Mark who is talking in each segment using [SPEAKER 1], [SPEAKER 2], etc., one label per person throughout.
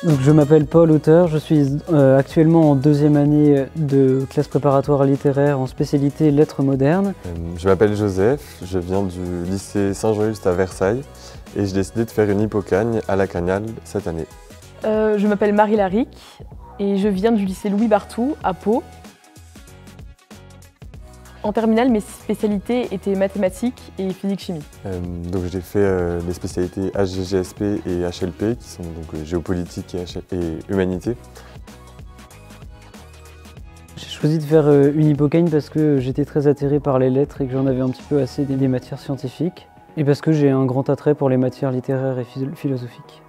[SPEAKER 1] Donc, je m'appelle Paul Auteur, je suis actuellement en deuxième année de classe préparatoire littéraire en spécialité lettres modernes.
[SPEAKER 2] Je m'appelle Joseph, je viens du lycée Saint-Jean-Juste à Versailles et j'ai décidé de faire une hippocagne à la Cagnale cette année.
[SPEAKER 3] Je m'appelle Marie Laric et je viens du lycée Louis Barthou à Pau. En terminale, mes spécialités étaient mathématiques et physique-chimie.
[SPEAKER 2] Donc j'ai fait les spécialités HGGSP et HLP qui sont donc géopolitique et humanité.
[SPEAKER 1] J'ai choisi de faire une hippocagne parce que j'étais très attiré par les lettres et que j'en avais un petit peu assez des matières scientifiques. Et parce que j'ai un grand attrait pour les matières littéraires et philosophiques.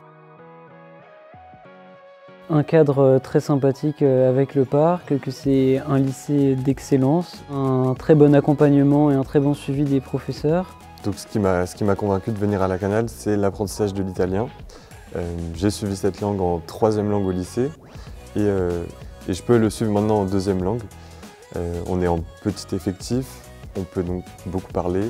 [SPEAKER 1] Un cadre très sympathique avec le parc, que c'est un lycée d'excellence, un très bon accompagnement et un très bon suivi des professeurs.
[SPEAKER 2] Donc ce qui m'a convaincu de venir à la Cagnale, c'est l'apprentissage de l'italien. J'ai suivi cette langue en troisième langue au lycée et je peux le suivre maintenant en deuxième langue. On est en petit effectif, on peut donc beaucoup parler.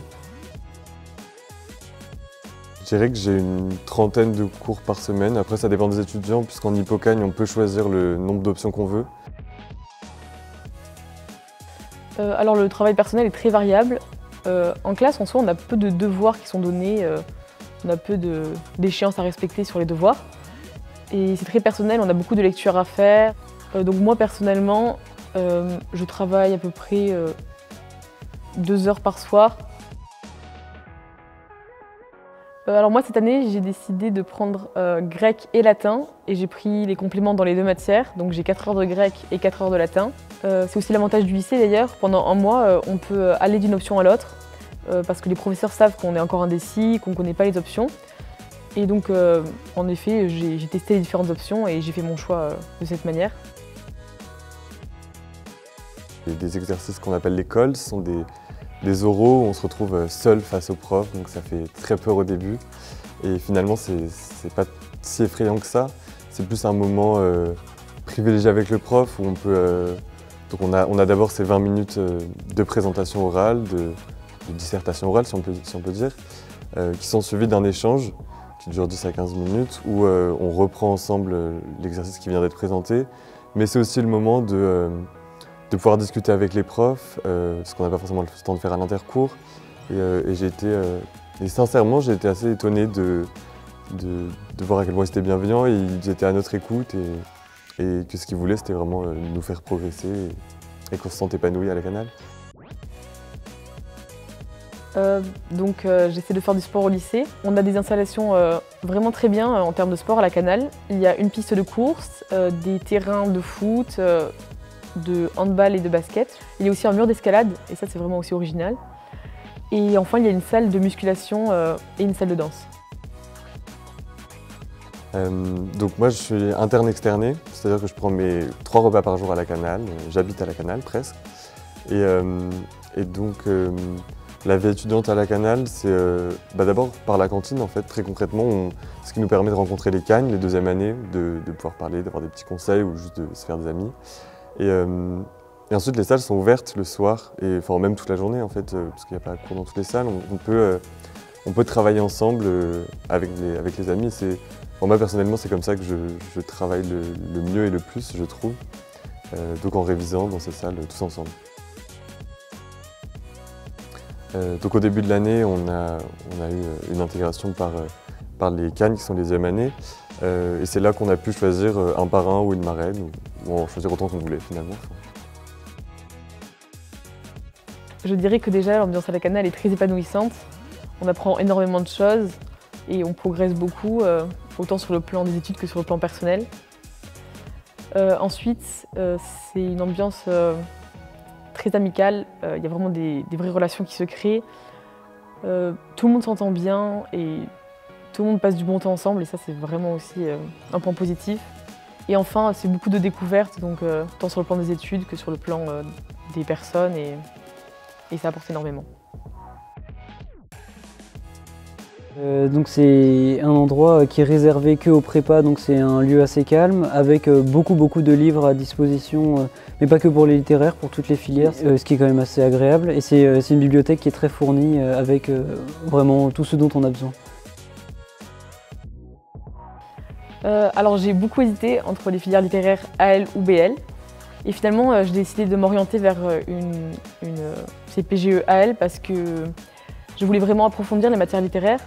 [SPEAKER 2] Je dirais que j'ai une trentaine de cours par semaine. Après, ça dépend des étudiants, puisqu'en hippocagne, on peut choisir le nombre d'options qu'on veut.
[SPEAKER 3] Alors, le travail personnel est très variable. En classe, en soi, on a peu de devoirs qui sont donnés, on a peu d'échéances à respecter sur les devoirs. Et c'est très personnel, on a beaucoup de lectures à faire. Donc moi, personnellement, je travaille à peu près 2 heures par soir. Alors moi, cette année, j'ai décidé de prendre grec et latin et j'ai pris les compléments dans les deux matières. Donc j'ai 4 heures de grec et 4 heures de latin. C'est aussi l'avantage du lycée d'ailleurs. Pendant un mois, on peut aller d'une option à l'autre parce que les professeurs savent qu'on est encore indécis, qu'on ne connaît pas les options. Et donc, en effet, j'ai testé les différentes options et j'ai fait mon choix de cette manière.
[SPEAKER 2] Il y a des exercices qu'on appelle les cols, ce sont des oraux où on se retrouve seul face au prof, donc ça fait très peur au début. Et finalement, c'est pas si effrayant que ça. C'est plus un moment privilégié avec le prof où on peut. Donc on a d'abord ces 20 minutes de présentation orale, de dissertation orale, si on peut dire, qui sont suivies d'un échange qui dure 10 à 15 minutes où on reprend ensemble l'exercice qui vient d'être présenté. Mais c'est aussi le moment de pouvoir discuter avec les profs, ce qu'on n'a pas forcément le temps de faire à l'intercours. Et sincèrement, j'ai été assez étonné de voir à quel point ils étaient bienveillants et ils étaient à notre écoute et que ce qu'ils voulaient, c'était vraiment nous faire progresser et qu'on se sente épanoui à la Cagnale.
[SPEAKER 3] J'essaie de faire du sport au lycée. On a des installations vraiment très bien en termes de sport à la Cagnale. Il y a une piste de course, des terrains de foot, de handball et de basket. Il y a aussi un mur d'escalade, et ça c'est vraiment aussi original. Et enfin, il y a une salle de musculation et une salle de danse.
[SPEAKER 2] Donc moi je suis interne externé, c'est-à-dire que je prends mes 3 repas par jour à la Cagnale, j'habite à la Cagnale presque. Et donc la vie étudiante à la Cagnale, c'est d'abord par la cantine en fait, très concrètement, ce qui nous permet de rencontrer les cagnes, les deuxième années, de pouvoir parler, d'avoir des petits conseils ou juste de se faire des amis. Et ensuite, les salles sont ouvertes le soir, et enfin même toute la journée en fait, parce qu'il n'y a pas cours dans toutes les salles. On peut travailler ensemble avec les amis. Moi personnellement, c'est comme ça que je travaille le mieux et le plus, je trouve. Donc en révisant dans ces salles tous ensemble. Donc au début de l'année, on a eu une intégration par les cagnes qui sont les deuxième années. Et c'est là qu'on a pu choisir un parrain ou une marraine, ou en choisir autant qu'on voulait finalement.
[SPEAKER 3] Je dirais que déjà l'ambiance à la Cagnale est très épanouissante. On apprend énormément de choses et on progresse beaucoup, autant sur le plan des études que sur le plan personnel. Ensuite, c'est une ambiance très amicale, il y a vraiment des vraies relations qui se créent. Tout le monde s'entend bien et tout le monde passe du bon temps ensemble et ça c'est vraiment aussi un point positif. Et enfin, c'est beaucoup de découvertes, donc tant sur le plan des études que sur le plan des personnes et ça apporte énormément.
[SPEAKER 1] Donc c'est un endroit qui est réservé qu'aux prépas, donc c'est un lieu assez calme avec beaucoup de livres à disposition, mais pas que pour les littéraires, pour toutes les filières, ce qui est quand même assez agréable. Et c'est une bibliothèque qui est très fournie avec vraiment tout ce dont on a besoin.
[SPEAKER 3] Alors j'ai beaucoup hésité entre les filières littéraires AL ou BL. Et finalement, j'ai décidé de m'orienter vers une CPGE AL parce que je voulais vraiment approfondir les matières littéraires.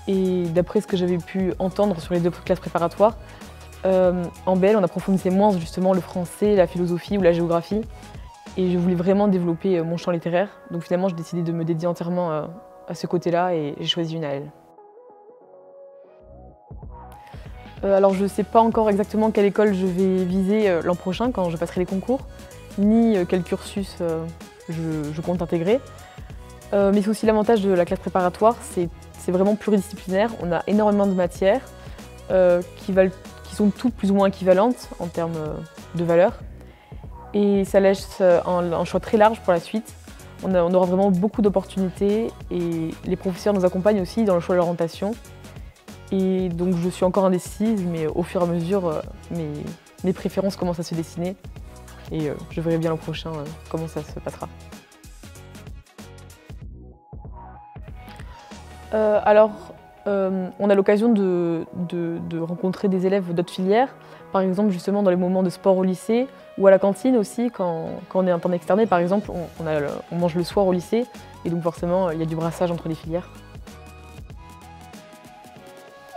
[SPEAKER 3] Et d'après ce que j'avais pu entendre sur les 2 classes préparatoires, en BL, on approfondissait moins justement le français, la philosophie ou la géographie. Et je voulais vraiment développer mon champ littéraire. Donc finalement, j'ai décidé de me dédier entièrement à ce côté-là et j'ai choisi une AL. Alors je ne sais pas encore exactement quelle école je vais viser l'an prochain quand je passerai les concours, ni quel cursus je compte intégrer. Mais c'est aussi l'avantage de la classe préparatoire, c'est vraiment pluridisciplinaire. On a énormément de matières qui sont toutes plus ou moins équivalentes en termes de valeur. Et ça laisse un choix très large pour la suite. On aura vraiment beaucoup d'opportunités et les professeurs nous accompagnent aussi dans le choix de l'orientation. Et donc je suis encore indécise, mais au fur et à mesure, mes préférences commencent à se dessiner. Et je verrai bien l'an prochain comment ça se passera. On a l'occasion de rencontrer des élèves d'autres filières, par exemple justement dans les moments de sport au lycée ou à la cantine aussi, quand on est interne externé par exemple, on mange le soir au lycée et donc forcément il y a du brassage entre les filières.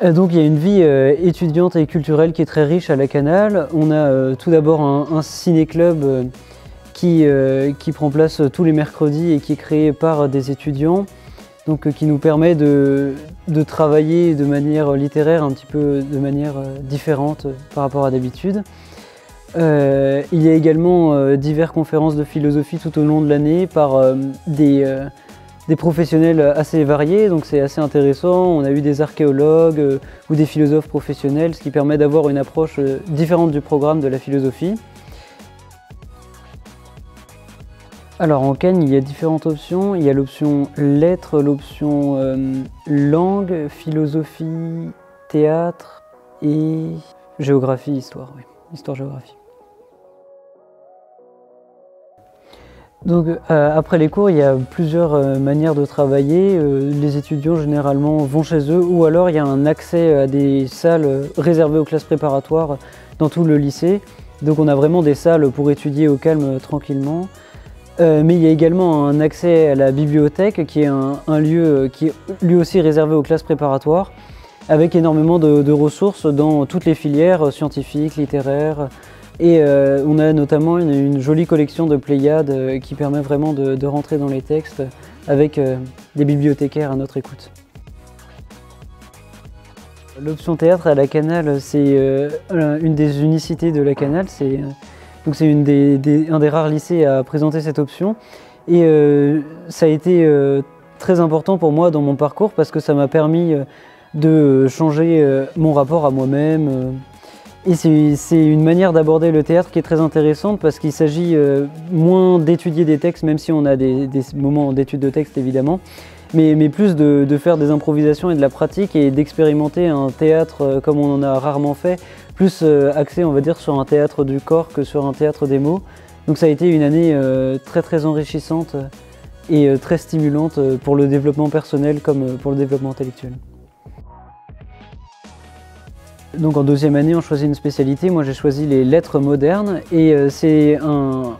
[SPEAKER 1] Donc il y a une vie étudiante et culturelle qui est très riche à la Canal. On a tout d'abord un ciné-club qui prend place tous les mercredis et qui est créé par des étudiants, donc qui nous permet de travailler de manière littéraire un petit peu de manière différente par rapport à d'habitude. Il y a également diverses conférences de philosophie tout au long de l'année par des professionnels assez variés, donc c'est assez intéressant. On a eu des archéologues ou des philosophes professionnels, ce qui permet d'avoir une approche différente du programme de la philosophie. Alors en Cannes, il y a différentes options. Il y a l'option lettres, l'option langue, philosophie, théâtre et géographie, histoire, oui. Histoire-géographie. Donc après les cours, il y a plusieurs manières de travailler. Les étudiants généralement vont chez eux ou alors il y a un accès à des salles réservées aux classes préparatoires dans tout le lycée. Donc on a vraiment des salles pour étudier au calme tranquillement. Mais il y a également un accès à la bibliothèque qui est un lieu qui est lui aussi réservé aux classes préparatoires avec énormément de ressources dans toutes les filières scientifiques, littéraires. Et on a notamment une jolie collection de Pléiades qui permet vraiment de rentrer dans les textes avec des bibliothécaires à notre écoute. L'option théâtre à la Canal, c'est une des unicités de la Canal. C'est un des rares lycées à présenter cette option. Et ça a été très important pour moi dans mon parcours parce que ça m'a permis de changer mon rapport à moi-même. Et c'est une manière d'aborder le théâtre qui est très intéressante parce qu'il s'agit moins d'étudier des textes, même si on a des moments d'étude de texte évidemment, mais plus de faire des improvisations et de la pratique et d'expérimenter un théâtre comme on en a rarement fait, plus axé on va dire sur un théâtre du corps que sur un théâtre des mots. Donc ça a été une année très enrichissante et très stimulante pour le développement personnel comme pour le développement intellectuel. Donc en deuxième année, on choisit une spécialité. Moi, j'ai choisi les lettres modernes et c'est un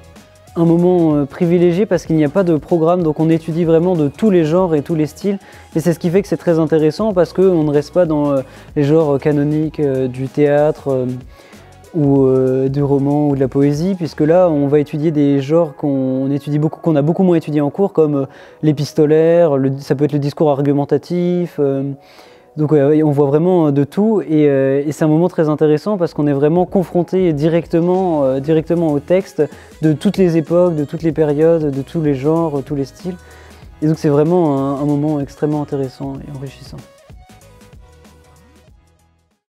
[SPEAKER 1] moment privilégié parce qu'il n'y a pas de programme, donc on étudie vraiment de tous les genres et tous les styles. Et c'est ce qui fait que c'est très intéressant parce qu'on ne reste pas dans les genres canoniques du théâtre ou du roman ou de la poésie, puisque là, on va étudier des genres qu'on a beaucoup moins étudié en cours, comme l'épistolaire, ça peut être le discours argumentatif. Donc on voit vraiment de tout et c'est un moment très intéressant parce qu'on est vraiment confronté directement au texte de toutes les époques, de toutes les périodes, de tous les genres, tous les styles. Et donc c'est vraiment un moment extrêmement intéressant et enrichissant.